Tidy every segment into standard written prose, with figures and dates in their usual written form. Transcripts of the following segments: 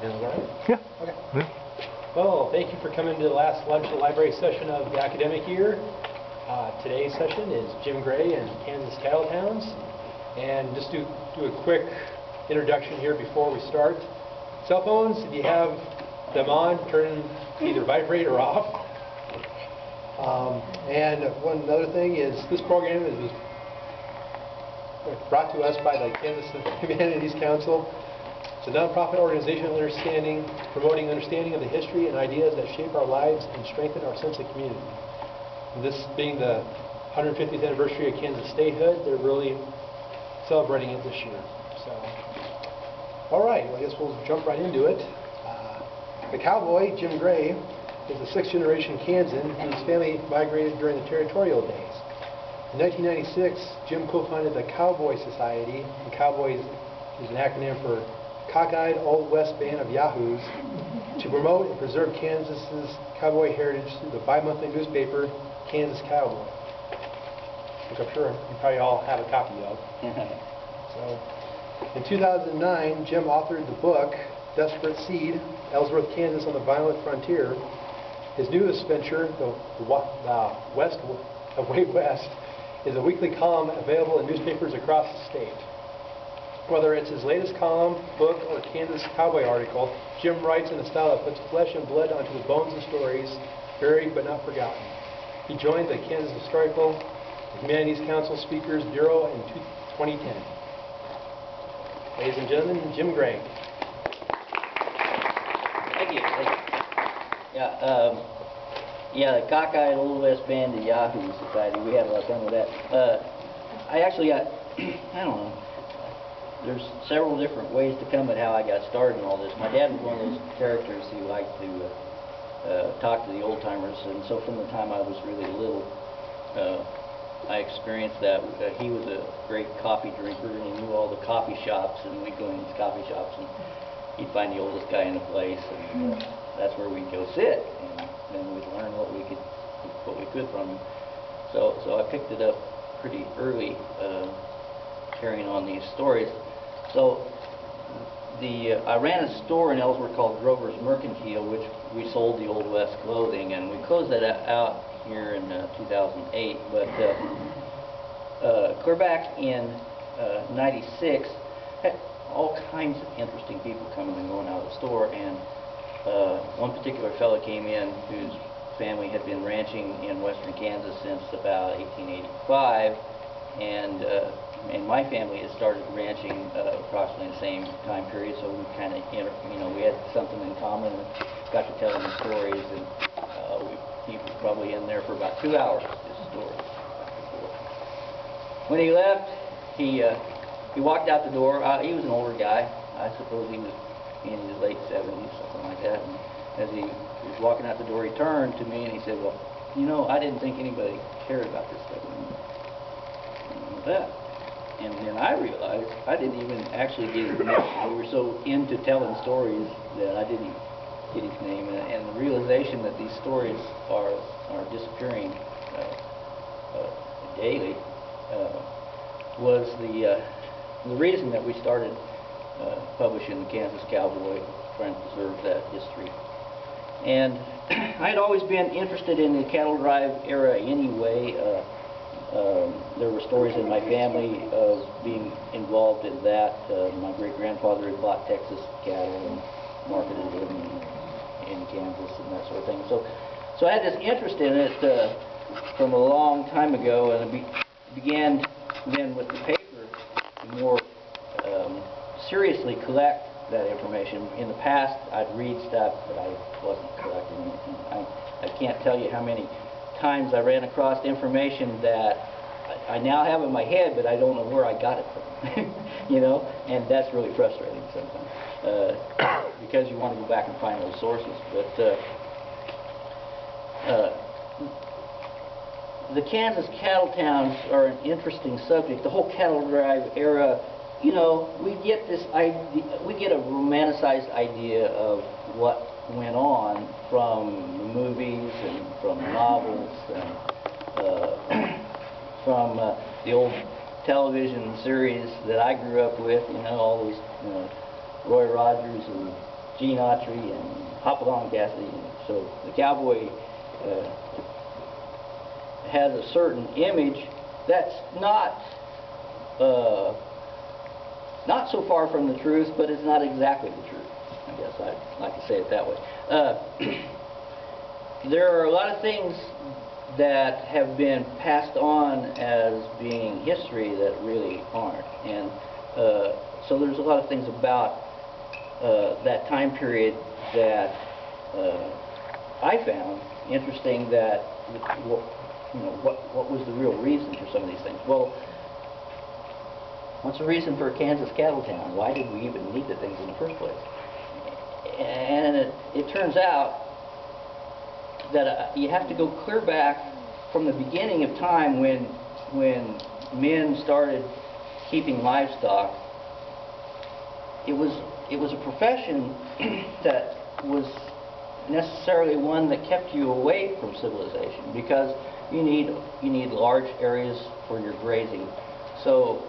Is that right? Yeah. Okay. Yeah. Well, thank you for coming to the last lunch and library session of the academic year. Today's session is Jim Gray and Kansas Cattle Towns. And just do a quick introduction here before we start. Cell phones, if you have them on, turn either vibrate or off. And one other thing is this program is brought to us by the Kansas Humanities Council. It's a nonprofit organization promoting understanding of the history and ideas that shape our lives and strengthen our sense of community. And this being the 150th anniversary of Kansas statehood, they're really celebrating it this year. So, all right, well, I guess we'll jump right into it. The cowboy, Jim Gray, is a sixth-generation Kansan whose family migrated during the territorial days. In 1996, Jim co-founded the Cowboy Society. And Cowboy is an acronym for Cockeyed Old West Band of Yahoos, to promote and preserve Kansas's cowboy heritage through the bi-monthly newspaper, Kansas Cowboy, which I'm sure you probably all have a copy of. So, in 2009, Jim authored the book, Desperate Seed, Ellsworth, Kansas on the Violent Frontier. His newest venture, the Way West, is a weekly column available in newspapers across the state. Whether it's his latest column, book, or Kansas Cowboy article, Jim writes in a style that puts flesh and blood onto the bones of stories, buried but not forgotten. He joined the Kansas Historical Humanities Council Speakers Bureau in 2010. Ladies and gentlemen, Jim Gray. Thank you. Yeah, the Cockeyed Old West Band of Yahoo Society, we had a lot of fun with that. I actually got, I don't know, there's several different ways to come at how I got started in all this. My dad was one of those characters who liked to talk to the old-timers, and so from the time I was really little, I experienced that. He was a great coffee drinker, and he knew all the coffee shops, and we'd go in these coffee shops, and he'd find the oldest guy in the place, and that's where we'd go sit, and then we'd learn what we could from him. So I picked it up pretty early, carrying on these stories. So I ran a store in Ellsworth called Grover's Mercantile, which we sold the Old West clothing, and we closed that out here in 2008. But clear back in '96, had all kinds of interesting people coming and going out of the store, and one particular fellow came in whose family had been ranching in western Kansas since about 1885, and my family had started ranching approximately the same time period, so we kind of, we had something in common and got to telling the stories, and he was probably in there for about 2 hours, his story. When he left, he walked out the door. He was an older guy. I suppose he was in his late 70s, something like that. And as he was walking out the door, he turned to me and he said, "Well, I didn't think anybody cared about this stuff anymore." And then I realized I didn't even actually get his name. We were so into telling stories that I didn't get his name. And the realization that these stories are disappearing daily was the reason that we started publishing the Kansas Cowboy, trying to preserve that history. And I had always been interested in the cattle drive era anyway. There were stories in my family of being involved in that. My great-grandfather had bought Texas cattle and marketed them in Kansas and that sort of thing. So I had this interest in it from a long time ago, and I began then with the paper to more seriously collect that information. In the past, I'd read stuff, but I wasn't collecting it. I can't tell you how many times I ran across information that I now have in my head, but I don't know where I got it from. And that's really frustrating sometimes, because you want to go back and find those sources. But the Kansas cattle towns are an interesting subject. The whole cattle drive era, we get this idea, we get a romanticized idea of what went on from the movies and from novels and from the old television series that I grew up with. All those Roy Rogers and Gene Autry and Hopalong Cassidy. So the cowboy has a certain image that's not so far from the truth, but it's not exactly the truth. I guess I'd like to say it that way. There are a lot of things that have been passed on as being history that really aren't. And so there's a lot of things about that time period that I found interesting, that what was the real reason for some of these things? Well, what's the reason for a Kansas cattle town? Why did we even need the things in the first place? And it turns out that you have to go clear back from the beginning of time when men started keeping livestock. It was a profession that was necessarily one that kept you away from civilization, because you need large areas for your grazing. So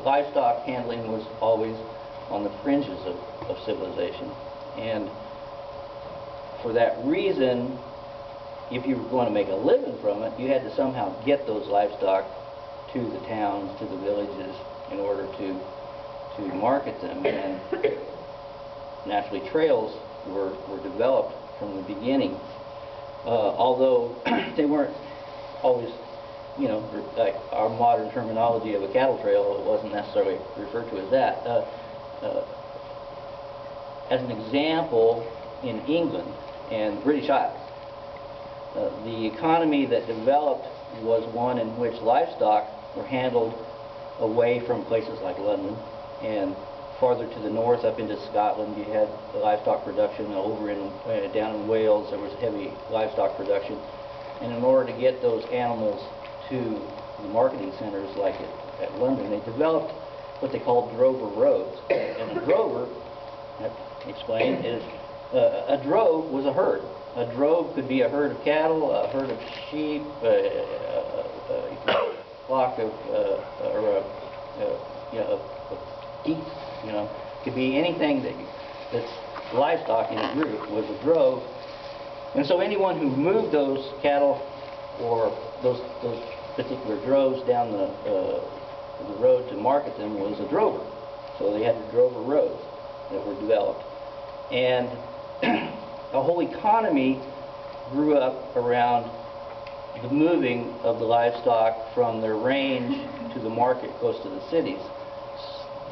livestock handling was always on the fringes of civilization, and for that reason, if you were going to make a living from it, you had to somehow get those livestock to the towns, to the villages, in order to market them. And naturally, trails were developed from the beginning, although they weren't always, like our modern terminology of a cattle trail. It wasn't necessarily referred to as that. As an example, in England and British Isles, the economy that developed was one in which livestock were handled away from places like London, and farther to the north up into Scotland you had livestock production. Over down in Wales there was heavy livestock production, and in order to get those animals to the marketing centers like at London, they developed what they called drover roads. And a drover, I have to explain, is a drove was a herd. A drove could be a herd of cattle, a herd of sheep, a flock of geese. It could be anything that's livestock in a group was a drove. And so anyone who moved those cattle or those particular droves down the road to market them was a drover. So they had the drover roads that were developed, and a whole economy grew up around the moving of the livestock from their range to the market close to the cities.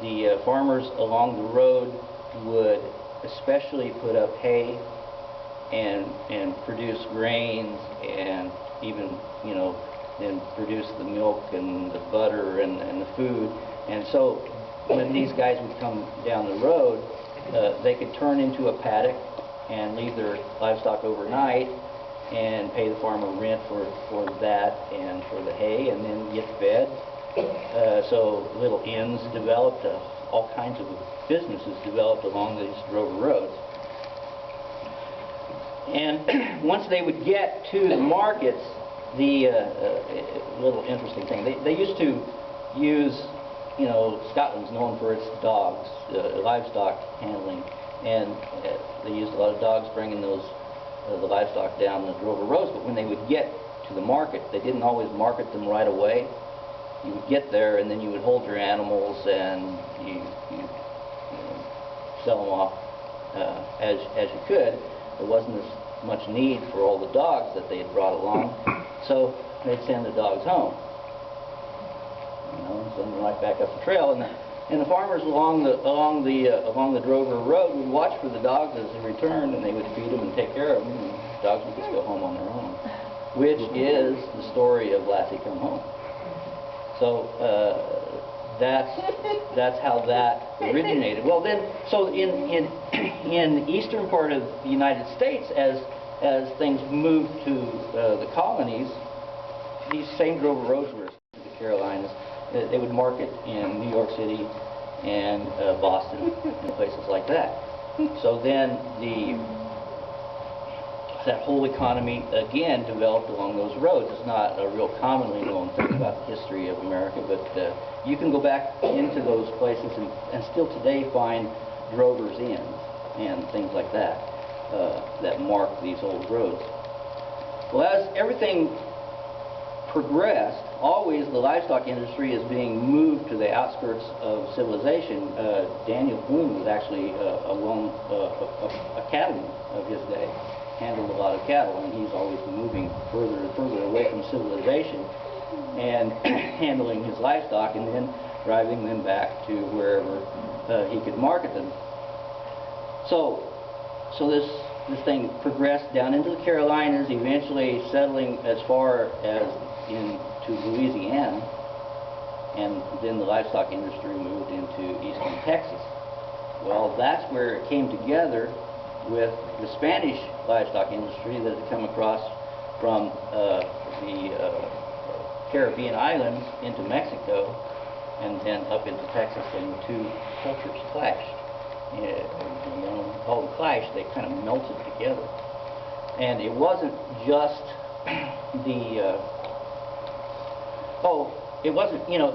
The farmers along the road would especially put up hay and produce grains, and even then produce the milk and the butter and the food. And so when these guys would come down the road, they could turn into a paddock and leave their livestock overnight and pay the farmer rent for that and for the hay, and then get fed. So little inns developed, all kinds of businesses developed along these drover roads. And once they would get to the markets, the little interesting thing, they used to use, Scotland's known for its dogs, livestock handling, and they used a lot of dogs bringing the livestock down the drover roads. But when they would get to the market, they didn't always market them right away. You would get there, and then you would hold your animals, and you sell them off as you could. There wasn't as much need for all the dogs that they had brought along, so they'd send the dogs home. Send them right back up the trail, and the farmers along the drover road would watch for the dogs as they returned, and they would feed them and take care of them, and the dogs would just go home on their own, which is the story of Lassie Come Home. So that's how that originated. Well, then, so in the eastern part of the United States, as things moved to the colonies, these same drover roads were in the Carolinas. They would market in New York City and Boston and places like that. So then that whole economy again developed along those roads. It's not a real commonly known thing about the history of America, but you can go back into those places and still today find drovers' inns and things like that that mark these old roads. Well, as everything progressed, always the livestock industry is being moved to the outskirts of civilization. Daniel Boone was actually a cattleman of his day, handled a lot of cattle, and he's always moving further and further away from civilization and handling his livestock and then driving them back to wherever he could market them. So this thing progressed down into the Carolinas, eventually settling as far as into Louisiana, and then the livestock industry moved into eastern Texas. Well, that's where it came together with the Spanish livestock industry that had come across from the Caribbean islands into Mexico and then up into Texas, and the two cultures clashed. And you don't call them clashed, they kind of melted together. And it wasn't just it wasn't, you know,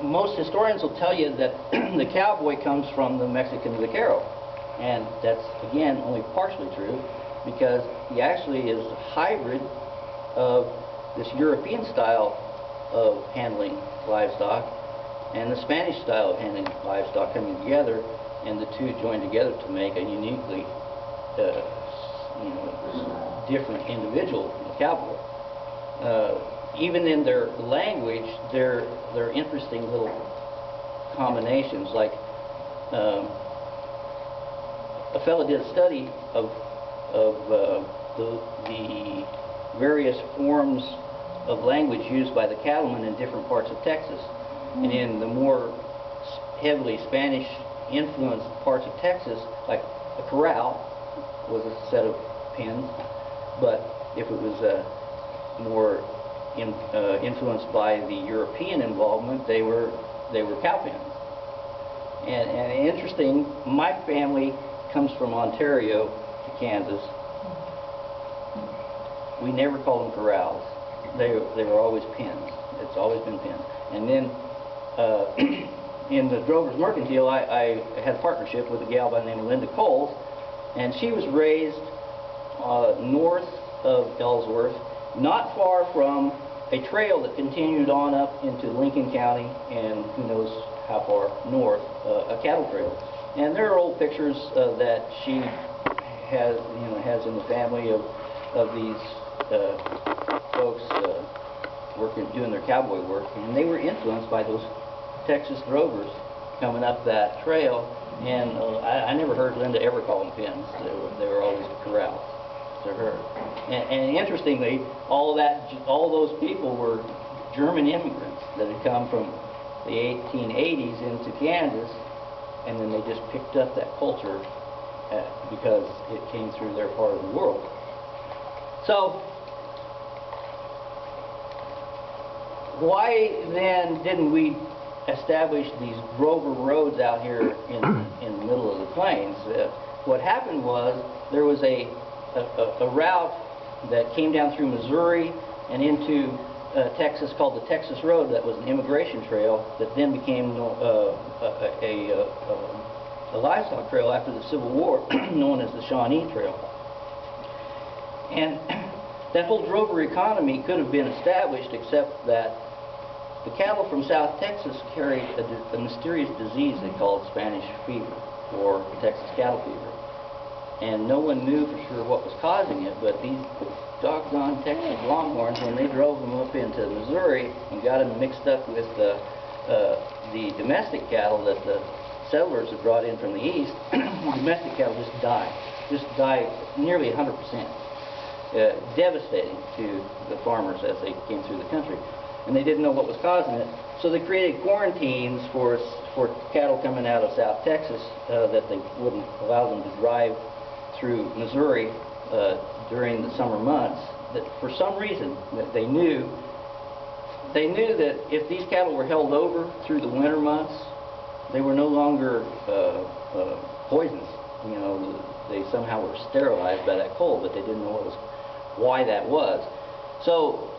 most historians will tell you that the cowboy comes from the Mexican vaquero. And that's, again, only partially true, because he actually is a hybrid of this European style of handling livestock and the Spanish style of handling livestock coming together, and the two joined together to make a uniquely different individual, the cowboy. Even in their language, they're interesting little combinations. Like a fellow did a study of the various forms of language used by the cattlemen in different parts of Texas, and in the more heavily Spanish influenced parts of Texas, like a corral was a set of pins, but if it was more influenced by the European involvement, they were cow pens. And interesting, my family comes from Ontario to Kansas. We never called them corrals. They were always pens. It's always been pens. And then in the Drovers Mercantile, I had a partnership with a gal by the name of Linda Coles, and she was raised north of Ellsworth, not far from a trail that continued on up into Lincoln County and who knows how far north, a cattle trail. And there are old pictures that she has in the family of these folks doing their cowboy work, and they were influenced by those Texas drovers coming up that trail. And I never heard Linda ever call them pens. They were always corrals to her. And interestingly, all those people were German immigrants that had come from the 1880s into Kansas, and then they just picked up that culture because it came through their part of the world. So why then didn't we establish these drover roads out here in the middle of the plains? What happened was there was a route that came down through Missouri and into Texas called the Texas Road. That was an immigration trail that then became a livestock trail after the Civil War, known as the Shawnee Trail. And that whole drover economy could have been established, except that the cattle from South Texas carried a mysterious disease they called Spanish fever, or Texas cattle fever. And no one knew for sure what was causing it, but these doggone Texas Longhorns, when they drove them up into Missouri and got them mixed up with the domestic cattle that the settlers had brought in from the east, domestic cattle just died nearly 100%. Devastating to the farmers as they came through the country. And they didn't know what was causing it, so they created quarantines for cattle coming out of South Texas that they wouldn't allow them to drive through Missouri during the summer months. That for some reason that they knew that if these cattle were held over through the winter months, they were no longer poisonous. You know, they somehow were sterilized by that cold, but they didn't know why that was. So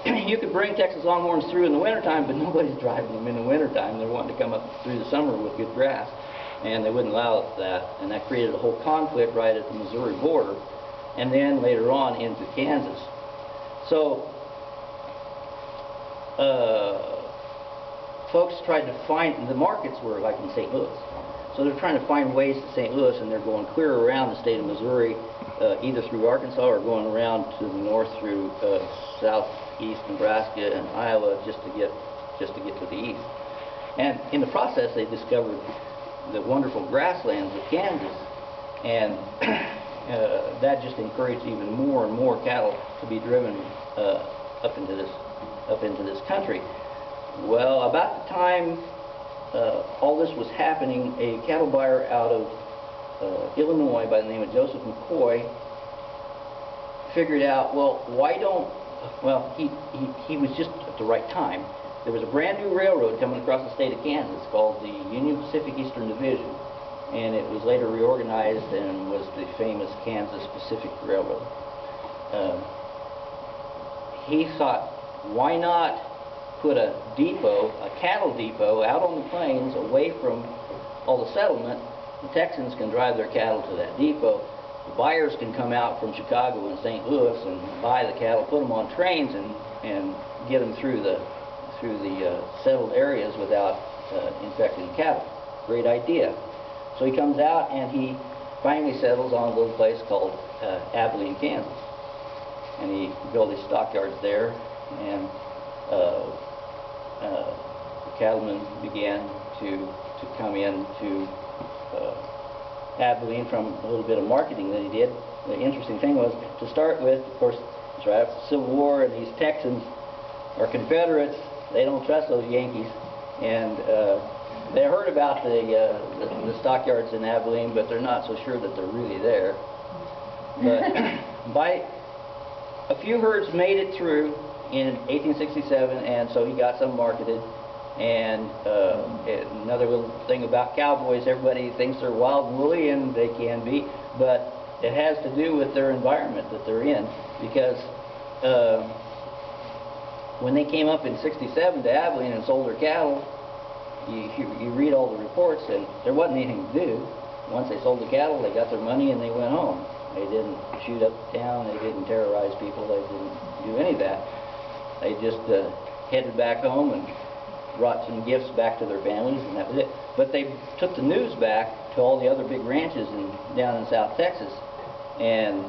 you could bring Texas Longhorns through in the wintertime, but nobody's driving them in the wintertime. They're wanting to come up through the summer with good grass. and they wouldn't allow that, and that created a whole conflict right at the Missouri border, and then later on into Kansas. So folks tried to find, the markets were like in St. Louis, so they're trying to find ways to St. Louis, and they're going clear around the state of Missouri, either through Arkansas or going around to the north through southeast Nebraska and Iowa just to get to the east. And in the process, they discovered the wonderful grasslands of Kansas, and that just encouraged even more and more cattle to be driven up into this country. Well, about the time all this was happening, a cattle buyer out of Illinois by the name of Joseph McCoy figured out, well, he was just at the right time. There was a brand new railroad coming across the state of Kansas called the Union Pacific Eastern Division, and it was later reorganized and was the famous Kansas Pacific Railroad. He thought, why not put a depot, a cattle depot, out on the plains away from all the settlement? The Texans can drive their cattle to that depot. The buyers can come out from Chicago and St. Louis and buy the cattle, put them on trains, and get them through the settled areas without infecting cattle. Great idea. So he comes out and he finally settles on a little place called Abilene, Kansas. And he built his stockyards there, and the cattlemen began to come in to Abilene from a little bit of marketing that he did. The interesting thing was, to start with, of course, it's right after the Civil War, and these Texans are Confederates. They don't trust those Yankees, and they heard about the stockyards in Abilene, but they're not so sure that they're really there. But by a few herds made it through in 1867, and so he got some marketed. And another little thing about cowboys, everybody thinks they're wild and woolly, and they can be, but it has to do with their environment that they're in, because when they came up in '67 to Abilene and sold their cattle, you read all the reports, and there wasn't anything to do. Once they sold the cattle, they got their money and they went home. They didn't shoot up the town, they didn't terrorize people, they didn't do any of that. They just headed back home and brought some gifts back to their families, and that was it. But they took the news back to all the other big ranches down in South Texas, and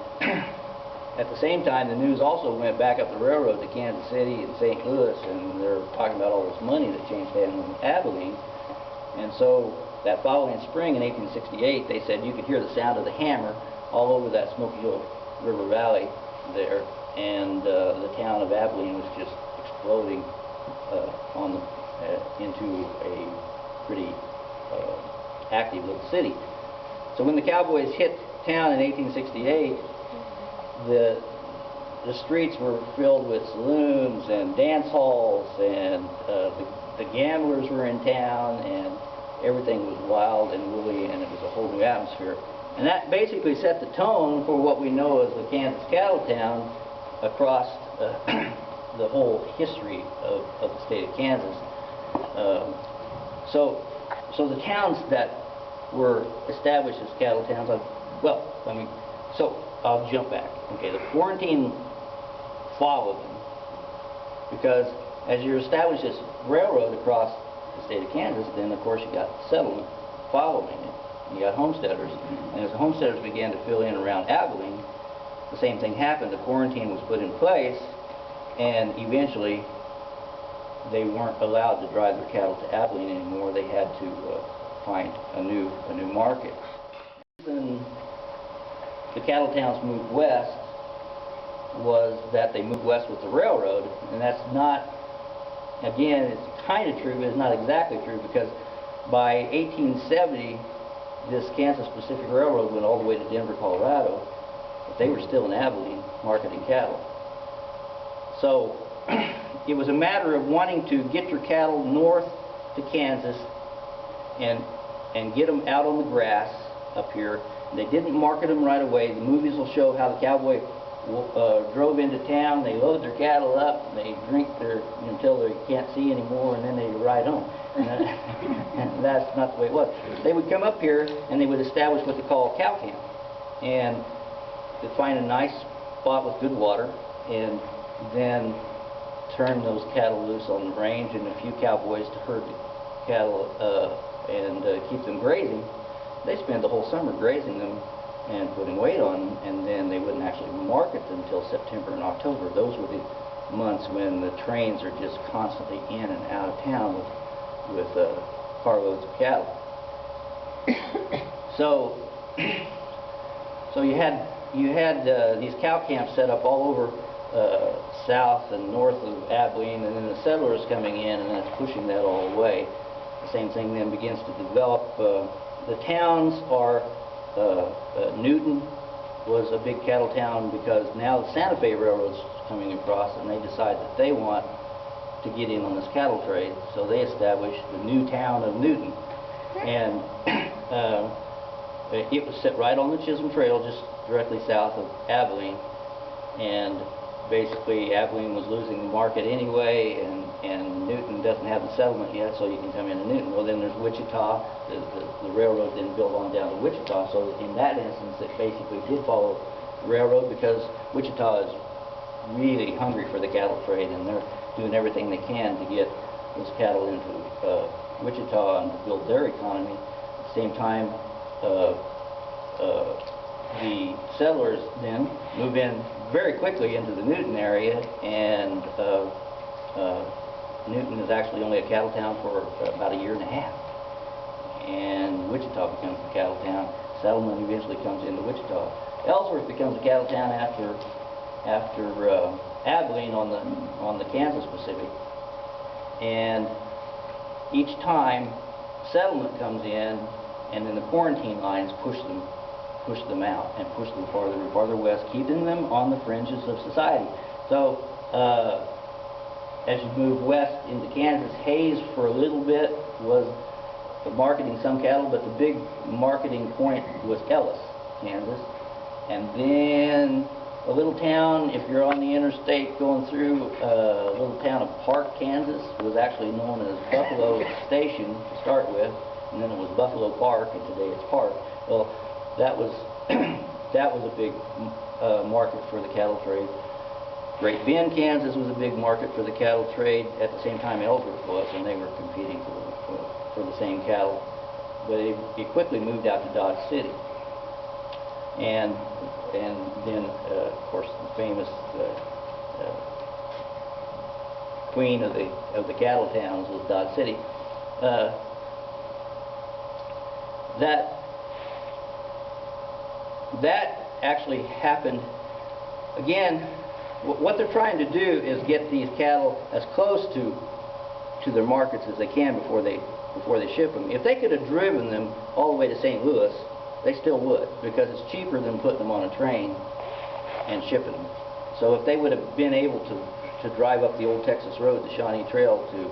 at the same time the news also went back up the railroad to Kansas City and St. Louis, and they're talking about all this money that changed hands in Abilene. And so that following spring in 1868, they said you could hear the sound of the hammer all over that Smoky Hill River Valley there, and the town of Abilene was just exploding into a pretty active little city. So when the cowboys hit town in 1868, the streets were filled with saloons and dance halls, and the gamblers were in town, and everything was wild and woolly, and it was a whole new atmosphere. And that basically set the tone for what we know as the Kansas cattle town across the whole history of the state of Kansas. So the towns that were established as cattle towns, I'll jump back. Okay, the quarantine followed them, because as you establish this railroad across the state of Kansas, then of course you got settlement following it. You got homesteaders, and as the homesteaders began to fill in around Abilene, the same thing happened. The quarantine was put in place, and eventually they weren't allowed to drive their cattle to Abilene anymore. They had to find a new market. And the cattle towns moved west was that they moved west with the railroad, and that's not, again, it's kind of true, but it's not exactly true, because by 1870 this Kansas Pacific Railroad went all the way to Denver, Colorado, but they were still in Abilene marketing cattle. So it was a matter of wanting to get your cattle north to Kansas and get them out on the grass up here. They didn't market them right away. The movies will show how the cowboy drove into town, they load their cattle up, they drink until they can't see anymore, and then they ride home. And that's not the way it was. They would come up here and they would establish what they call a cow camp. And they'd find a nice spot with good water and then turn those cattle loose on the range, and a few cowboys to herd the cattle and keep them grazing. They spend the whole summer grazing them and putting weight on them, and then they wouldn't actually market them until September and October. Those were the months when the trains are just constantly in and out of town with carloads of cattle. So you had these cow camps set up all over south and north of Abilene, and then the settlers coming in, and that's pushing that all away. The same thing then begins to develop. The towns are, Newton was a big cattle town because now the Santa Fe Railroad's coming across, and they decide that they want to get in on this cattle trade, so they established the new town of Newton. And it was set right on the Chisholm Trail, just directly south of Abilene, and basically Abilene was losing the market anyway, and Newton doesn't have the settlement yet, so you can come into Newton. Well, then there's Wichita. The railroad didn't build on down to Wichita, so in that instance it basically did follow the railroad, because Wichita is really hungry for the cattle trade, and they're doing everything they can to get those cattle into Wichita and to build their economy. At the same time, the settlers then move in very quickly into the Newton area, and Newton is actually only a cattle town for about a year and a half. And Wichita becomes the cattle town. Settlement eventually comes into Wichita. Ellsworth becomes a cattle town after Abilene on the Kansas Pacific. And each time settlement comes in, and then the quarantine lines push them out and push them farther and farther west, keeping them on the fringes of society. So as you move west into Kansas, Hayes for a little bit was marketing some cattle, but the big marketing point was Ellis, Kansas. And then a little town, if you're on the interstate going through, a little town of Park, Kansas, was actually known as Buffalo Station to start with, and then it was Buffalo Park, and today it's Park. Well, that was a big market for the cattle trade. Great Bend, Kansas was a big market for the cattle trade. At the same time, Ellsworth was, and they were competing for the same cattle. But it quickly moved out to Dodge City. And then, of course, the famous queen of the cattle towns was Dodge City. That actually happened. Again, what they're trying to do is get these cattle as close to their markets as they can before they ship them. If they could have driven them all the way to St. Louis, they still would, because it's cheaper than putting them on a train and shipping them. So if they would have been able to drive up the old Texas Road, the Shawnee Trail to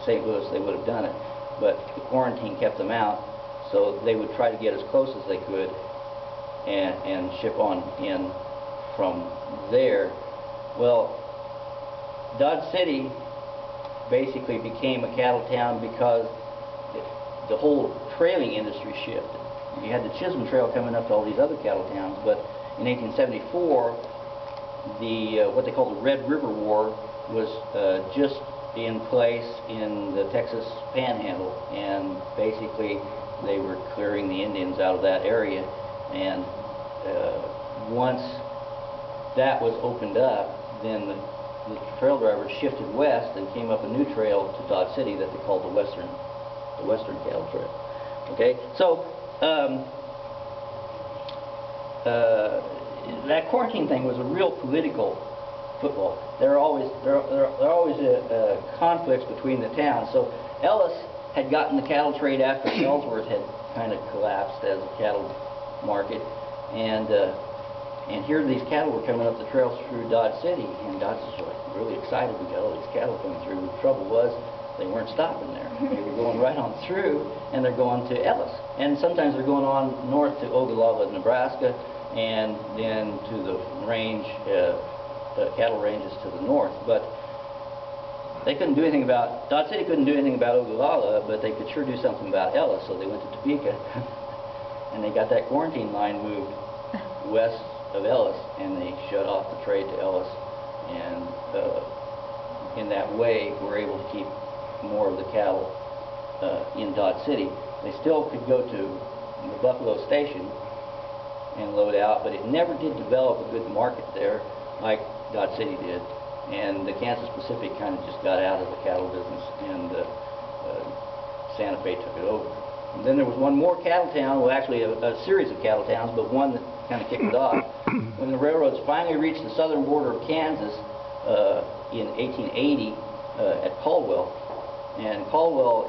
St. Louis, they would have done it. But the quarantine kept them out, so they would try to get as close as they could and ship on in from there. Well, Dodge City basically became a cattle town because the whole trailing industry shifted. You had the Chisholm Trail coming up to all these other cattle towns, but in 1874, what they called the Red River War was just in place in the Texas Panhandle, and basically they were clearing the Indians out of that area. And once that was opened up, then the trail drivers shifted west and came up a new trail to Dodge City that they called the Western Cattle Trail. Okay, so that quarantine thing was a real political football. There are always conflicts between the towns. So Ellis had gotten the cattle trade after Ellsworth had kind of collapsed as a cattle market, and here these cattle were coming up the trails through Dodge City, and Dodge was like really excited. We got all these cattle coming through. The trouble was, they weren't stopping there. They were going right on through, and they're going to Ellis. And sometimes they're going on north to Ogallala, Nebraska, and then to the range, cattle ranges to the north. But they couldn't do anything about, Dodge City couldn't do anything about Ogallala, but they could sure do something about Ellis, so they went to Topeka, and they got that quarantine line moved west of Ellis, and they shut off the trade to Ellis, and in that way were able to keep more of the cattle in Dodge City. They still could go to the Buffalo Station and load out, but it never did develop a good market there like Dodge City did. And the Kansas Pacific kind of just got out of the cattle business, and Santa Fe took it over. And then there was one more cattle town, well actually a series of cattle towns, but one that kind of kicked it off. When the railroads finally reached the southern border of Kansas in 1880 at Caldwell, and Caldwell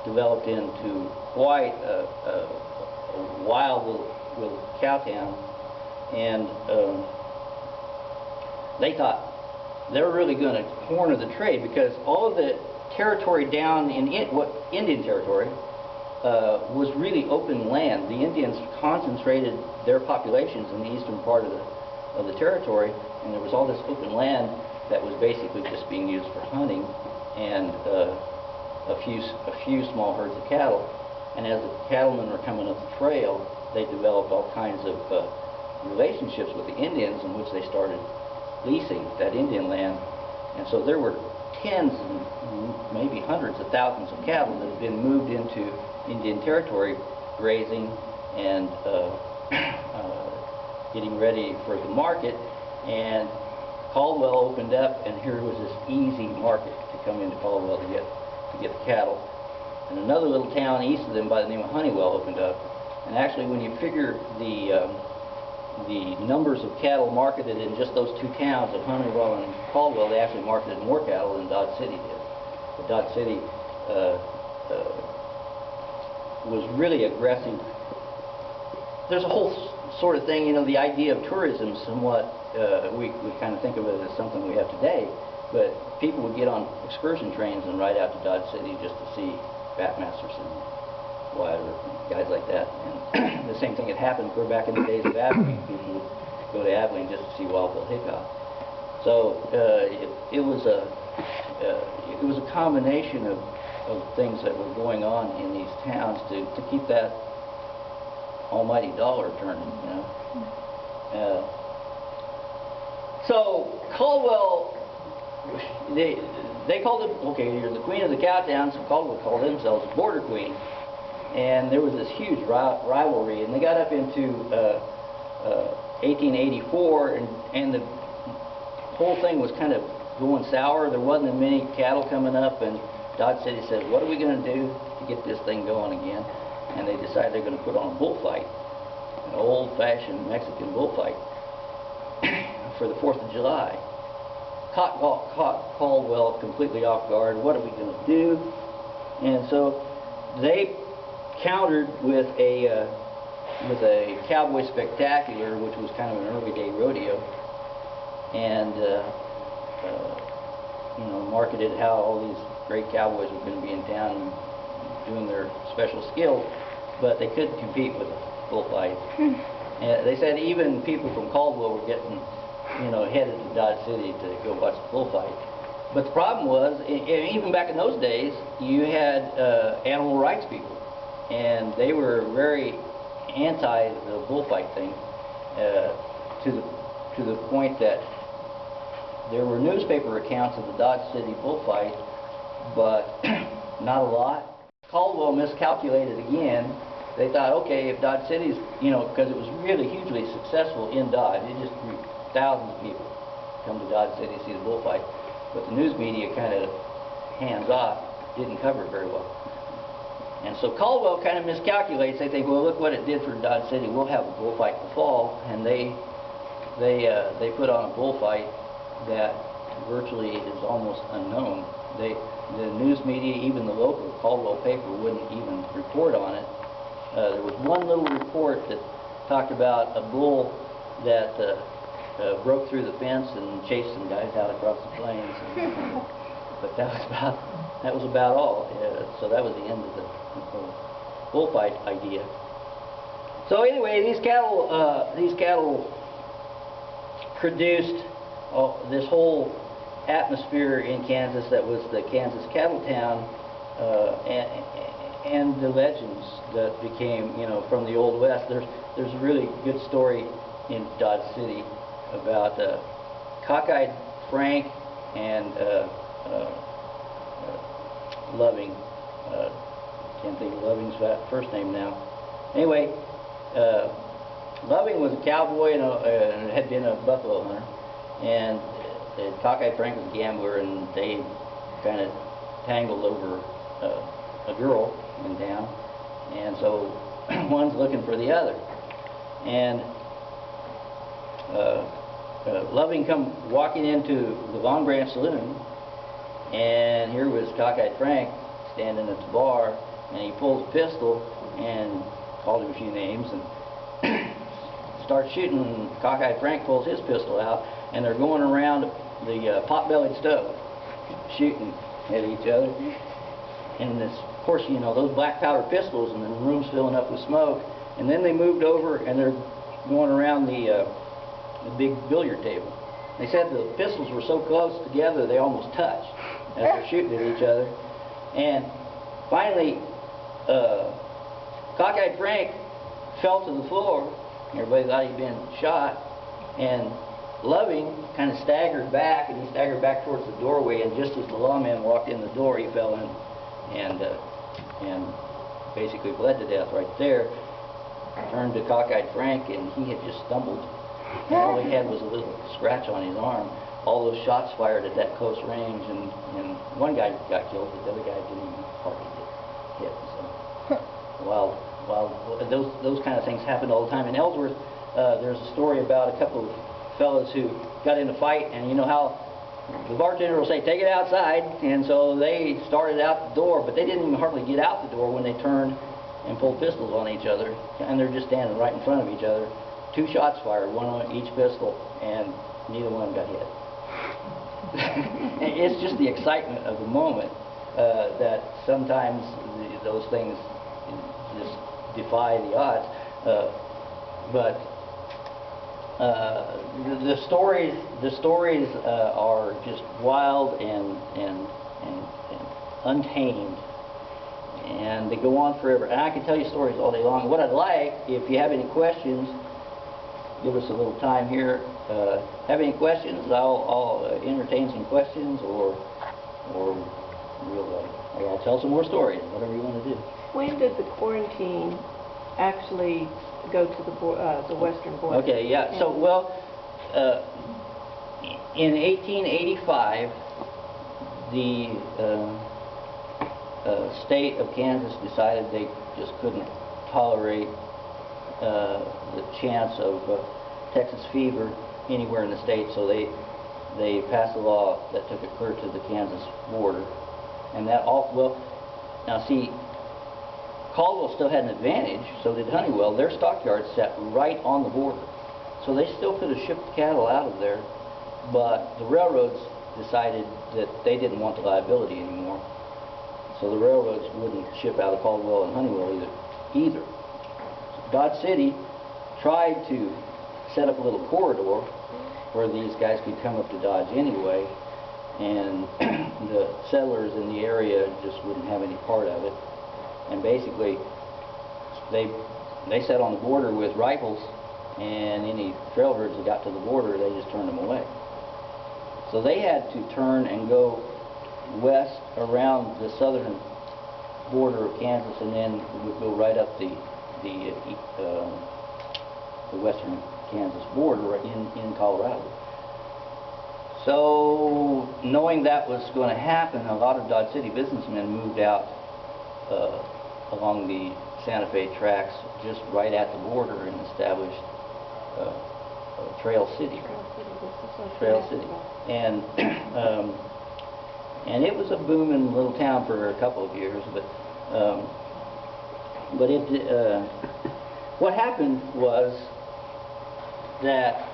developed into quite a wild little cow town, and they thought they were really going to corner the trade, because all of the territory down in Indian territory was really open land. The Indians concentrated their populations in the eastern part of the territory, and there was all this open land that was basically just being used for hunting and a few small herds of cattle. And as the cattlemen were coming up the trail, they developed all kinds of relationships with the Indians, in which they started leasing that Indian land. And so there were tens and maybe hundreds of thousands of cattle that had been moved into Indian territory, grazing and getting ready for the market. And Caldwell opened up, and here was this easy market to come into Caldwell to get the cattle. And another little town east of them by the name of Honeywell opened up. And actually, when you figure the numbers of cattle marketed in just those two towns of Honeywell and Caldwell, they actually marketed more cattle than Dodge City did. But Dodge City was really aggressive. There's a whole sort of thing, you know, the idea of tourism somewhat, we kind of think of it as something we have today, but people would get on excursion trains and ride out to Dodge City just to see Bat Masterson, Wyatt, guys like that. And the same thing had happened clear back in the days of Abilene. People would go to Abilene just to see Wild Bill Hickok. So it was a combination of things that were going on in these towns to keep that almighty dollar turning, you know. So Caldwell, they called it, okay, you're the queen of the cow town, so Caldwell called themselves Border Queen. And there was this huge rivalry, and they got up into 1884, and the whole thing was kind of going sour. There wasn't many cattle coming up, and Dodge City said, what are we going to do to get this thing going again? And they decided they're going to put on a bullfight, an old-fashioned Mexican bullfight for the 4th of July. Caught Caldwell completely off guard. What are we going to do? And so they countered with a cowboy spectacular, which was kind of an early day rodeo, and you know, marketed how all these great cowboys were going to be in town and doing their special skills, but they couldn't compete with a bullfight. And they said even people from Caldwell were getting, you know, headed to Dodge City to go watch the bullfight. But the problem was, even back in those days, you had animal rights people, and they were very anti the bullfight thing, to the point that there were newspaper accounts of the Dodge City bullfight, but not a lot. Caldwell miscalculated again. They thought, okay, if Dodge City's, you know, because it was really hugely successful in Dodge, it just drew thousands of people come to Dodge City to see the bullfight, but the news media kind of hands off, didn't cover it very well. And so Caldwell kind of miscalculates. They think, well, look what it did for Dodge City. We'll have a bullfight in the fall, and they put on a bullfight that virtually is almost unknown. The news media, even the local Caldwell paper, wouldn't even report on it. There was one little report that talked about a bull that broke through the fence and chased some guys out across the plains. But that was about all. So that was the end of the whole bullfight idea. So anyway, these cattle produced this whole atmosphere in Kansas that was the Kansas cattle town, and the legends that became, from the Old West. There's a really good story in Dodge City about Cockeyed Frank and Loving. Can't think of Loving's first name now. Anyway, Loving was a cowboy and had been a buffalo hunter, and Cockeyed Frank was a gambler, and they kind of tangled over a girl in town, and so one's looking for the other, and Loving come walking into the Long Branch Saloon, and here was Cockeyed Frank standing at the bar, and he pulls a pistol and called him a few names and starts shooting, and Cockeyed Frank pulls his pistol out, and they're going around the pot-bellied stove shooting at each other. And this, of course, those black powder pistols, and the room's filling up with smoke. And then they moved over, and they're going around the big billiard table. They said the pistols were so close together they almost touched as they're shooting at each other. And finally, Cockeyed Frank fell to the floor. Everybody thought he'd been shot, and Loving kind of staggered back, and he staggered back towards the doorway, and just as the lawman walked in the door, he fell in and basically bled to death right there. Turned to Cockeyed Frank, and he had just stumbled, and all he had was a little scratch on his arm. All those shots fired at that close range, and one guy got killed, but the other guy didn't even hardly get hit. So while those kind of things happened all the time in Ellsworth, there's a story about a couple of fellas who got in a fight, and you know how the bartender will say, "Take it outside," and so they started out the door, but they didn't even hardly get out the door when they turned and pulled pistols on each other, and they're just standing right in front of each other. 2 shots fired, one on each pistol, and neither one got hit. It's just the excitement of the moment that sometimes those things just defy the odds. But the stories are just wild and untamed, and they go on forever. And I can tell you stories all day long. What I'd like, if you have any questions, give us a little time here. Have any questions? I'll entertain some questions, or I'll tell some more stories. Whatever you want to do. When did the quarantine actually go to the western border? Okay, yeah. So, well, in 1885, the state of Kansas decided they just couldn't tolerate the chance of Texas fever anywhere in the state, so they passed a law that took it clear to the Kansas border, and that all now see. Caldwell still had an advantage, so did Honeywell. Their stockyards sat right on the border. So they still could have shipped cattle out of there, but the railroads decided that they didn't want the liability anymore. So the railroads wouldn't ship out of Caldwell and Honeywell either. Dodge City tried to set up a little corridor where these guys could come up to Dodge anyway, and the settlers in the area just wouldn't have any part of it. And basically, they sat on the border with rifles, and any trail herds that got to the border, they just turned them away. So they had to turn and go west around the southern border of Kansas, and then would go right up the western Kansas border in Colorado. So knowing that was going to happen, a lot of Dodge City businessmen moved out along the Santa Fe tracks just right at the border and established Trail City. Trail City. And it was a booming little town for a couple of years, but what happened was that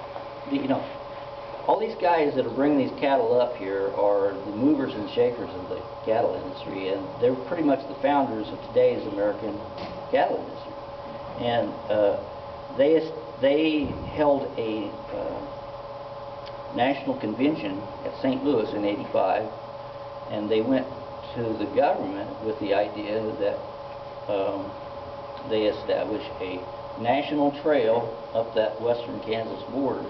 all these guys that are bringing these cattle up here are the movers and shakers of the cattle industry, and they're pretty much the founders of today's American cattle industry. And they held a national convention at St. Louis in '85, and they went to the government with the idea that they establish a national trail up that western Kansas border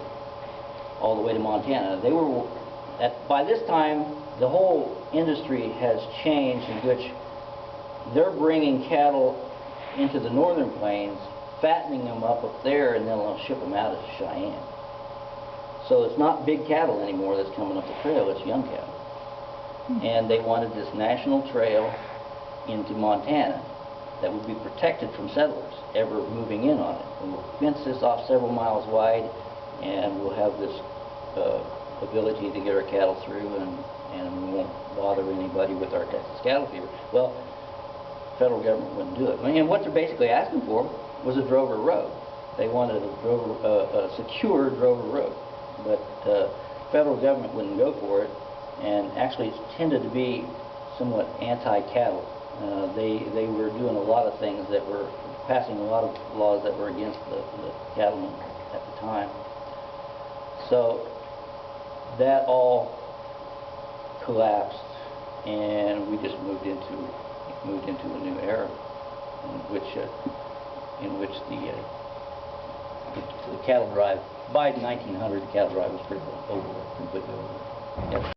all the way to Montana. They were, by this time, the whole industry has changed, in which they're bringing cattle into the northern plains, fattening them up there, and then they'll ship them out to Cheyenne. So it's not big cattle anymore that's coming up the trail, it's young cattle. And they wanted this national trail into Montana that would be protected from settlers ever moving in on it. And we'll fence this off several miles wide, and we'll have this ability to get our cattle through, and we won't bother anybody with our Texas cattle fever. Well, the federal government wouldn't do it. And what they're basically asking for was a drover road. They wanted a secure drover road, but the federal government wouldn't go for it, and actually it tended to be somewhat anti-cattle. They were doing a lot of things that were passing a lot of laws that were against the cattlemen at the time. So that all collapsed, and we just moved into a new era in which the cattle drive, by 1900, the cattle drive was pretty well over, completely over. Yes.